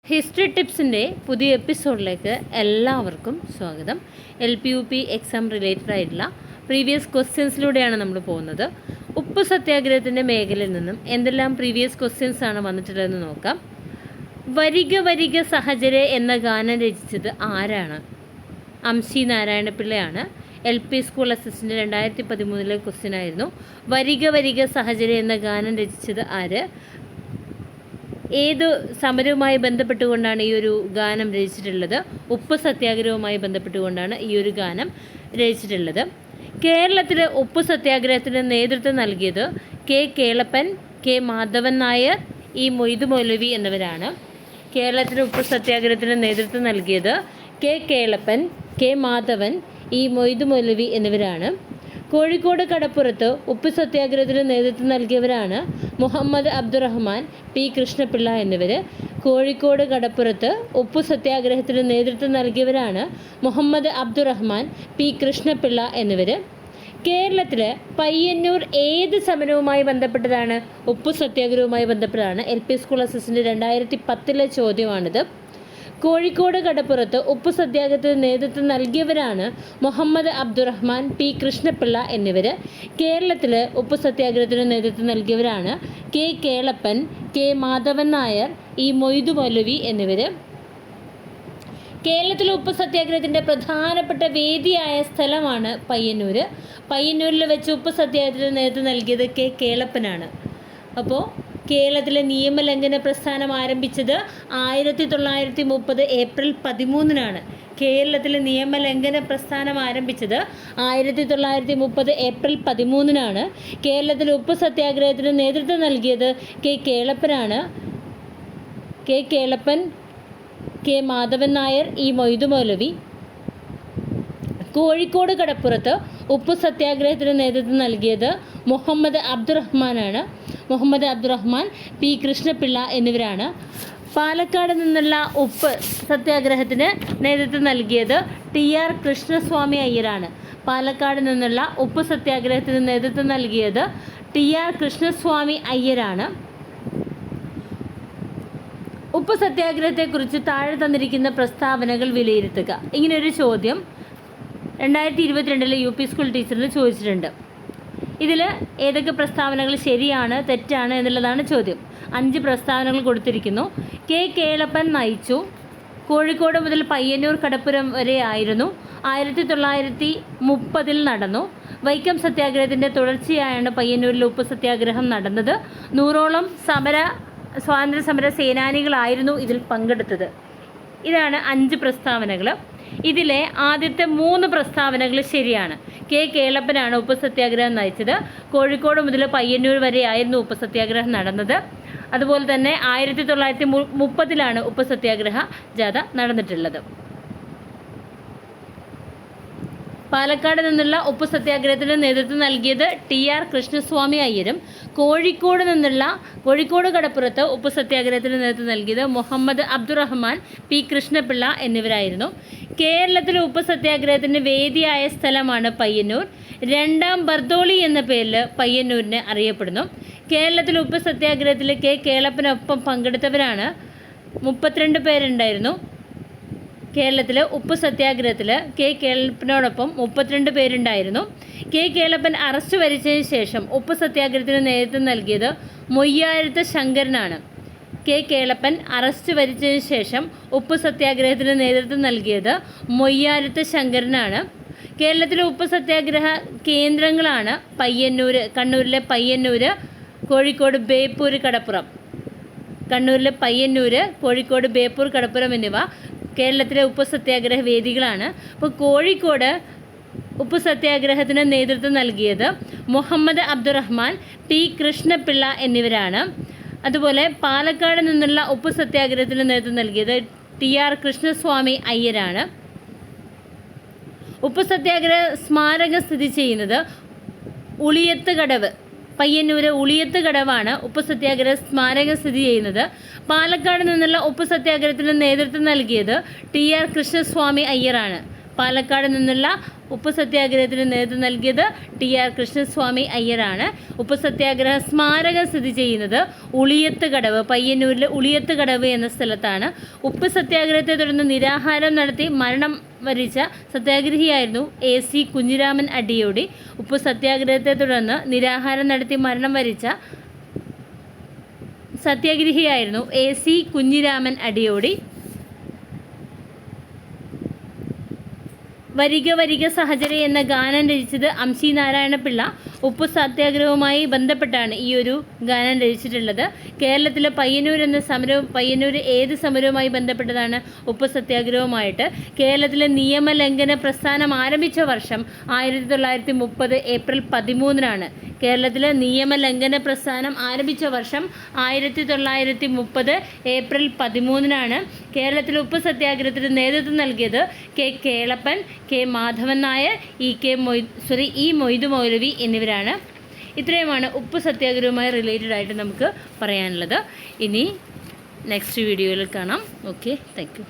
History ടിപ്സിൻ്റെ പുതിയ എപ്പിസോഡിലേക്ക് എല്ലാവർക്കും സ്വാഗതം. LPUP എക്സാം റിലേറ്റഡ് ആയിട്ടുള്ള പ്രീവിയസ് ക്വസ്റ്റ്യൻസിലൂടെയാണ് നമ്മൾ പോകുന്നത്. ഉപ്പ് സത്യാഗ്രഹത്തിൻ്റെ മേഖലയിൽ നിന്നും എന്തെല്ലാം പ്രീവിയസ് ക്വസ്റ്റ്യൻസ് ആണ് വന്നിട്ടുള്ളതെന്ന് നോക്കാം. വരിക വരിക സഹചരെ എന്ന ഗാനം രചിച്ചത് ആരാണ്? അംശി നാരായണപിള്ളയാണ്. LP സ്കൂൾ അസിസ്റ്റൻ്റ് 2013 ക്വസ്റ്റ്യൻ ആയിരുന്നു. വരിക വരിക സഹചരെ എന്ന ഗാനം രചിച്ചത് ആര്? ഏത് സമരവുമായി ബന്ധപ്പെട്ടുകൊണ്ടാണ് ഈ ഒരു ഗാനം രചിച്ചിട്ടുള്ളത്? ഉപ്പ് സത്യാഗ്രഹവുമായി ബന്ധപ്പെട്ടുകൊണ്ടാണ് ഈ ഒരു ഗാനം രചിച്ചിട്ടുള്ളത്. കേരളത്തിലെ ഉപ്പ് സത്യാഗ്രഹത്തിന് നേതൃത്വം നൽകിയത് K. Kelappan, K. Madhavan Nair, E. Moidu മൗലവി എന്നിവരാണ്. കേരളത്തിലെ ഉപ്പ് സത്യാഗ്രഹത്തിന് നേതൃത്വം നൽകിയത് K. Kelappan, K. Madhavan, E. Moidu മൗലവി എന്നിവരാണ്. കോഴിക്കോട് കടപ്പുറത്ത് ഉപ്പ് സത്യാഗ്രഹത്തിന് നേതൃത്വം നൽകിയവരാണ് മുഹമ്മദ് അബ്ദുറഹ്മാൻ, P. കൃഷ്ണപിള്ള എന്നിവർ. കോഴിക്കോട് കടപ്പുറത്ത് ഉപ്പ് സത്യാഗ്രഹത്തിന് നേതൃത്വം നൽകിയവരാണ് മുഹമ്മദ് അബ്ദുറഹ്മാൻ, P. കൃഷ്ണപിള്ള എന്നിവർ. കേരളത്തിലെ പയ്യന്നൂർ ഏത് സമരവുമായി ബന്ധപ്പെട്ടതാണ്? ഉപ്പ് സത്യാഗ്രഹവുമായി ബന്ധപ്പെട്ടതാണ്. LP school assistant 2010 ചോദ്യമാണിത്. കോഴിക്കോട് കടപ്പുറത്ത് ഉപ്പ് സത്യാഗ്രഹത്തിന് നേതൃത്വം നൽകിയവരാണ് മുഹമ്മദ് അബ്ദുറഹ്മാൻ, P. കൃഷ്ണപിള്ള എന്നിവർ. കേരളത്തിൽ ഉപ്പ് സത്യാഗ്രഹത്തിന് നേതൃത്വം നൽകിയവരാണ് K. Kelappan, K. Madhavan Nair, E. Moidu മൗലവി എന്നിവർ. കേരളത്തിലെ ഉപ്പ് സത്യാഗ്രഹത്തിൻ്റെ പ്രധാനപ്പെട്ട വേദിയായ സ്ഥലമാണ് പയ്യന്നൂർ. പയ്യന്നൂരിൽ വെച്ച് ഉപ്പ് സത്യാഗ്രഹത്തിന് നേതൃത്വം നൽകിയത് K. കേളപ്പനാണ്. അപ്പോൾ കേരളത്തിലെ നിയമലംഘന പ്രസ്ഥാനം ആരംഭിച്ചത് 1930 ഏപ്രിൽ 13 കേരളത്തിലെ നിയമലംഘന പ്രസ്ഥാനം ആരംഭിച്ചത് 1930 ഏപ്രിൽ 13 കേരളത്തിലെ ഉപ്പ് സത്യാഗ്രഹത്തിന് നേതൃത്വം നൽകിയത് K. കേളപ്പനാണ്. K. Kelappan, K. Madhavan Nair, E. Moidu മൗലവി. കോഴിക്കോട് കടപ്പുറത്ത് ഉപ്പ് സത്യാഗ്രഹത്തിന് നേതൃത്വം നൽകിയത് മുഹമ്മദ് അബ്ദുറഹ്മാനാണ്. മുഹമ്മദ് അബ്ദുറഹ്മാൻ, P. കൃഷ്ണപിള്ള എന്നിവരാണ്. പാലക്കാട് നിന്നുള്ള ഉപ്പ് സത്യാഗ്രഹത്തിന് നേതൃത്വം നൽകിയത് TR കൃഷ്ണസ്വാമി അയ്യരാണ്. പാലക്കാട് നിന്നുള്ള ഉപ്പ് സത്യാഗ്രഹത്തിന് നേതൃത്വം നൽകിയത് TR കൃഷ്ണസ്വാമി അയ്യരാണ്. ഉപ്പ് സത്യാഗ്രഹത്തെക്കുറിച്ച് താഴെ തന്നിരിക്കുന്ന പ്രസ്താവനകൾ വിലയിരുത്തുക. ഇങ്ങനൊരു ചോദ്യം 2022 UP സ്കൂൾ ടീച്ചറിന് ചോദിച്ചിട്ടുണ്ട്. ഇതിൽ ഏതൊക്കെ പ്രസ്താവനകൾ ശരിയാണ്, തെറ്റാണ് എന്നുള്ളതാണ് ചോദ്യം. 5 പ്രസ്താവനകൾ കൊടുത്തിരിക്കുന്നു. K. കേളപ്പൻ നയിച്ചു. കോഴിക്കോട് മുതൽ പയ്യന്നൂർ കടപ്പുറം വരെ ആയിരുന്നു. 1930 നടന്നു. വൈക്കം സത്യാഗ്രഹത്തിൻ്റെ തുടർച്ചയായാണ് പയ്യന്നൂരിൽ ഉപ്പ് സത്യാഗ്രഹം നടന്നത്. 100ഓളം സ്വാതന്ത്ര്യ സമര സേനാനികളായിരുന്നു ഇതിൽ പങ്കെടുത്തത്. ഇതാണ് 5 പ്രസ്താവനകൾ. ഇതിലെ ആദ്യത്തെ 3 പ്രസ്താവനകൾ ശരിയാണ്. K. കേളപ്പനാണ് ഉപ്പ് സത്യാഗ്രഹം നയിച്ചത്. കോഴിക്കോട് മുതൽ പയ്യന്നൂർ വരെ ആയിരുന്നു ഉപ്പ് സത്യാഗ്രഹം നടന്നത്. അതുപോലെ തന്നെ 1930 ഉപ്പ് സത്യാഗ്രഹ ജാഥ നടന്നിട്ടുള്ളത്. പാലക്കാട് നിന്നുള്ള ഉപ്പ് സത്യാഗ്രഹത്തിന് നേതൃത്വം നൽകിയത് TR കൃഷ്ണസ്വാമി അയ്യരും. കോഴിക്കോട് കടപ്പുറത്ത് ഉപ്പ് സത്യാഗ്രഹത്തിന് നേതൃത്വം നൽകിയത് മുഹമ്മദ് അബ്ദുറഹ്മാൻ, P. കൃഷ്ണപിള്ള എന്നിവരായിരുന്നു. കേരളത്തിലെ ഉപ്പ് സത്യാഗ്രഹത്തിന് വേദിയായ സ്ഥലമാണ് പയ്യന്നൂർ. 2ാം ബർദോളി എന്ന പേരിൽ പയ്യന്നൂരിനെ അറിയപ്പെടുന്നു. കേരളത്തിലെ ഉപ്പ് സത്യാഗ്രഹത്തിൽ K. കേളപ്പനൊപ്പം പങ്കെടുത്തവരാണ് 32 പേരുണ്ടായിരുന്നു. കേരളത്തിലെ ഉപ്പ് സത്യാഗ്രഹത്തിൽ K. കേളപ്പനോടൊപ്പം 32 പേരുണ്ടായിരുന്നു. K. കേളപ്പൻ അറസ്റ്റ് വരിച്ചതിന് ശേഷം ഉപ്പ് സത്യാഗ്രഹത്തിന് നേതൃത്വം നൽകിയത് മൊയ്യാരത്ത് ശങ്കരനാണ്. K. കേളപ്പൻ അറസ്റ്റ് വരിച്ചതിന് ശേഷം ഉപ്പ് സത്യാഗ്രഹത്തിന് നേതൃത്വം നൽകിയത് മൊയ്യാരത്ത് ശങ്കരനാണ്. കേരളത്തിലെ ഉപ്പ് സത്യാഗ്രഹ കേന്ദ്രങ്ങളാണ് കണ്ണൂരിലെ പയ്യന്നൂർ, കോഴിക്കോട് ബേപ്പൂർ കടപ്പുറം. കണ്ണൂരിലെ പയ്യന്നൂർ, കോഴിക്കോട് ബേപ്പൂർ കടപ്പുറം എന്നിവ കേരളത്തിലെ ഉപ്പ് സത്യാഗ്രഹ വേദികളാണ്. അപ്പോൾ കോഴിക്കോട് ഉപ്പ് സത്യാഗ്രഹത്തിന് നേതൃത്വം നൽകിയത് മുഹമ്മദ് അബ്ദുറഹ്മാൻ, P. കൃഷ്ണപിള്ള എന്നിവരാണ്. അതുപോലെ പാലക്കാട് നിന്നുള്ള ഉപ്പ് സത്യാഗ്രഹത്തിന് നേതൃത്വം നൽകിയത് TR കൃഷ്ണസ്വാമി അയ്യരാണ്. ഉപ്പ് സത്യാഗ്രഹ സ്മാരകം സ്ഥിതി ചെയ്യുന്നത് ഉളിയത്ത് കടവ്, പയ്യന്നൂര് ഉളിയത്ത് കടവാണ് ഉപ്പ് സത്യാഗ്രഹ സ്മാരകം സ്ഥിതി ചെയ്യുന്നത്. പാലക്കാട് നിന്നുള്ള ഉപ്പ് സത്യാഗ്രഹത്തിന് നേതൃത്വം നൽകിയത് TR കൃഷ്ണസ്വാമി അയ്യറാണ്. പാലക്കാട് നിന്നുള്ള ഉപ്പ് സത്യാഗ്രഹത്തിന് നേതൃത്വം നൽകിയത് TR കൃഷ്ണസ്വാമി അയ്യരാണ്. ഉപ്പ് സത്യാഗ്രഹ സ്മാരകം സ്ഥിതി ചെയ്യുന്നത് ഉളിയത്ത് കടവ്, പയ്യന്നൂരിലെ ഉളിയത്ത് കടവ് എന്ന സ്ഥലത്താണ്. ഉപ്പ് സത്യാഗ്രഹത്തെ തുടർന്ന് നിരാഹാരം നടത്തി മരണം വരിച്ച സത്യാഗ്രഹിയായിരുന്നു AC കുഞ്ഞിരാമൻ അടിയോടി. ഉപ്പ് സത്യാഗ്രഹത്തെ തുടർന്ന് നിരാഹാരം നടത്തി മരണം വരിച്ച സത്യാഗ്രഹിയായിരുന്നു AC കുഞ്ഞിരാമൻ അടിയോടി. വരിക വരിക സഹചര്യ എന്ന ഗാനം രചിച്ചത് അംശി നാരായണപിള്ള. ഉപ്പ് സത്യാഗ്രഹവുമായി ബന്ധപ്പെട്ടാണ് ഈ ഒരു ഗാനം രചിച്ചിട്ടുള്ളത്. കേരളത്തിലെ പയ്യന്നൂർ എന്ന സമരവും, പയ്യന്നൂർ ഏത് സമരവുമായി ബന്ധപ്പെട്ടതാണ്? ഉപ്പ് സത്യാഗ്രഹവുമായിട്ട്. കേരളത്തിലെ നിയമലംഘന പ്രസ്ഥാനം ആരംഭിച്ച വർഷം 1930 ഏപ്രിൽ 13-നാണ്. കേരളത്തിലെ നിയമലംഘന പ്രസ്ഥാനം ആരംഭിച്ച വർഷം 1930 ഏപ്രിൽ 13-നാണ്. കേരളത്തിലെ ഉപ്പ് സത്യാഗ്രഹത്തിന് നേതൃത്വം നൽകിയത് K. Kelappan, K. Madhavan Nair, E. Moidu മൗലവി എന്നിവരാണ്. ഇത്രയുമാണ് ഉപ്പ് സത്യാഗ്രഹവുമായി റിലേറ്റഡ് ആയിട്ട് നമുക്ക് പറയാനുള്ളത്. ഇനി നെക്സ്റ്റ് വീഡിയോയിൽ കാണാം. Okay, thank you.